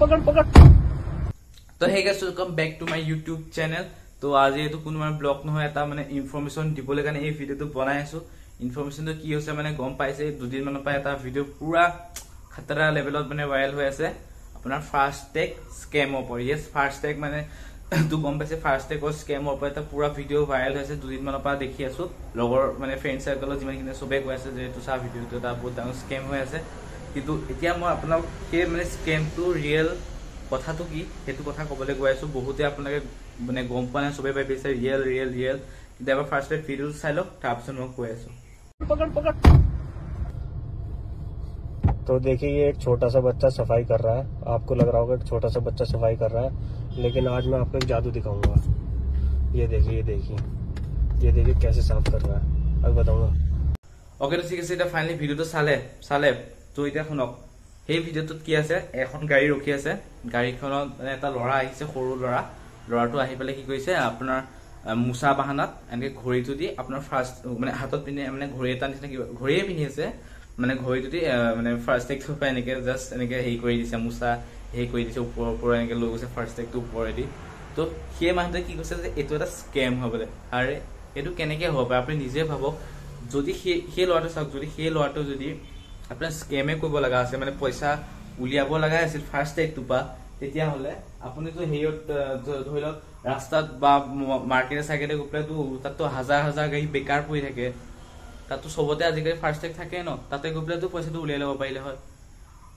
तो hey guys welcome back to my YouTube channel. तो आज ये কোনো মানে ব্লগ নহয় এটা মানে ইনফরমেশন দিবলৈ কাৰণে এই ভিডিওটো বনাই আছো। ইনফৰমেশনটো কি হৈছে মানে গম পাইছে দুদিন মানৰ পৰা এটা ভিডিও পুৰা খতৰা লেভেলত মানে ভাইৰাল হৈ আছে আপোনাৰ ফাস্টটেগ স্কেমৰ ওপৰত। ইয়েস ফাস্টটেগ মানে তো গম পাইছে ফাস্টটেগৰ স্কেমৰ ওপৰত এটা পুৰা ভিডিও ভাইৰাল হৈছে দুদিন মানৰ পৰা দেখি আছো। লগৰ মানে ফ্ৰেন্ড সাৰ্কেলত যিমানখিনি সবে কৈ আছে যে এইটো চা ভিডিওটো এটা বহুত ডাঙৰ স্কেম হৈ আছে। কিন্তু এতিয়া মই আপোনাক সেই মানে স্কেমটো ৰিয়েল কথাটো কি সেইটো কথা কবলৈ গৈ আছো। বহুতে আপোনাকে মানে গম পোৱা নাই সবে ভাবিছে ৰিয়েল ৰিয়েল ৰিয়েল। কিন্তু এবাৰ ফাৰ্ষ্ট ভিডিও চাই লওক তাৰপিছত মই কৈ আছো। तो देखिए ये एक छोटा सा बच्चा सफाई कर रहा है। आपको लग रहा होगा कि छोटा सा बच्चा सफाई कर रहा है, लेकिन आज मैं आपको एक जादू दिखाऊंगा। ये देखिए कैसे साफ कर रहा है, अब बताऊंगा। ओके तो ठीक আছে এটা ফাইনালি ভিডিওটো চালে তো এতিয়া শুনক। সেই ভিডিওটোত কি আছে এখন গাড়ী ৰখি আছে, গাড়ীখনত মানে এটা ল'ৰা আহিছে, সৰু ল'ৰাটো আহি পেলাই কি কৰিছে আপোনাৰ মুছা বাহানাত এনেকে ঘড়ীটো দি আপোনাৰ ফাৰ্ষ্ট মানে হাতত পিনে মানে ঘড়ী এটা নিচিনা ঘড়ীয়ে পিন্ধি আছে মানে ঘড়ীটো দি মানে ফাৰ্ষ্ট টেগটো পাই এনেকে জাষ্ট এনেকে হেৰি কৰি দিছে মুছা হেৰি কৰি দিছে ওপৰৰ এনেকে লৈ গৈছে ফাৰ্ষ্ট টেগটো ওপৰেদি। তো সেই মানুহটোৱে কি কৈছে যে এইটো এটা স্কেম হয় বোলে। আৰে এইটো কেনেকে হ'ব পাৰে আপুনি নিজে ভাবক। যদি সেই ল'ৰাটো চাওক, যদি সেই ল'ৰাটো যদি আপোনাৰ স্কেমে কৰিব লগা আছে মানে পইচা উলিয়াব লগা আছিল ফাৰ্ষ্ট টেগটো পৰা, তেতিয়াহ'লে আপুনিতো হেৰিয়ত ধৰি লওক ৰাস্তাত বা মাৰ্কেটে চাৰ্কেটে গৈ পেলাইতো তাততো হাজাৰ হাজাৰ গাড়ী বেকাৰ পৰি থাকে, তাতো চবতে আজিকালি ফাৰ্ষ্ট টেগ থাকে ন, তাতে গৈ পেলাইতো পইচাটো উলিয়াই ল'ব পাৰিলে হয়।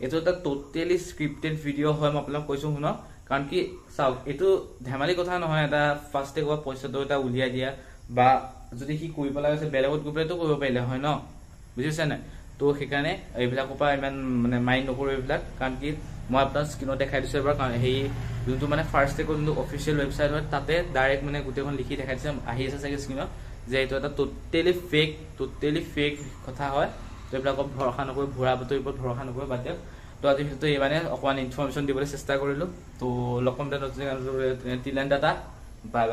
এইটো এটা টোটেলি স্ক্ৰিপ্টেড ভিডিঅ' হয়, মই আপোনাক কৈছো শুনক। কাৰণ কি চাওক এইটো ধেমালি কথা নহয় এটা ফাৰ্ষ্ট টেগৰ পইচাটো এটা উলিয়াই দিয়া, বা যদি সি কৰিব লগা আছে বেলেগত গৈ পেলাইতো কৰিব পাৰিলে হয় ন, বুজিছে নাই। তো সেইকাৰণে এইবিলাকৰ পৰা ইমান মানে মাইণ্ড নকৰো এইবিলাক। কাৰণ কি মই আপোনাৰ স্ক্ৰীনত দেখাই দিছো এবাৰ, কাৰণ সেই যোনটো মানে ফাৰ্ষ্ট টেগৰ যোনটো অফিচিয়েল ৱেবছাইট হয় তাতে ডাইৰেক্ট মানে গোটেইখন লিখি দেখাই দিছে, আহি আছে চাগে স্ক্ৰীনত, যে এইটো এটা টোটেলি ফেক কথা হয়। তো এইবিলাকক ভৰসা নকৰি, ভুৱা বাতৰিৰ ওপৰত ভৰসা নকৰি বাদ দিয়ক। তো আজি ভিডিঅ'টো এই মানে অকণমান ইনফৰমেশ্যন দিবলৈ চেষ্টা কৰিলো। তো লগ পাম নতুন টিলেণ্ট ডাটা। Bye bye.